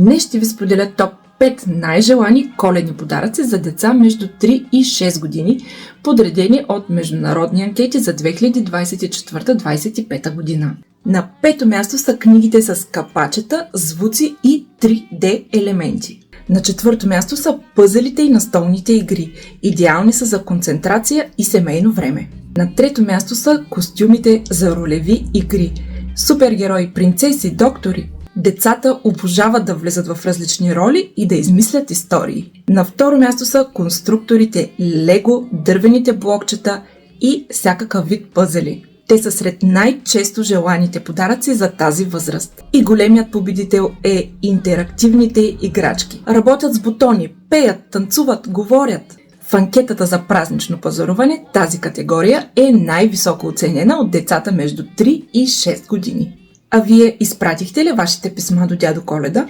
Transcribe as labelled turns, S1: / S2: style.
S1: Днес ще ви споделя топ 5 най-желани коледни подаръци за деца между 3 и 6 години, подредени от международни анкети за 2024-2025 година. На пето място са книгите с капачета, звуци и 3D елементи. На четвърто място са пъзелите и настолните игри. Идеални са за концентрация и семейно време. На трето място са костюмите за ролеви игри. Супергерои, принцеси, доктори. Децата обожават да влезат в различни роли и да измислят истории. На второ място са конструкторите, лего, дървените блокчета и всякакъв вид пъзели. Те са сред най-често желаните подаръци за тази възраст. И големият победител е интерактивните играчки. Работят с бутони, пеят, танцуват, говорят. В анкетата за празнично пазаруване тази категория е най-високо оценена от децата между 3 и 6 години. А вие изпратихте ли вашите писма до дядо Коледа?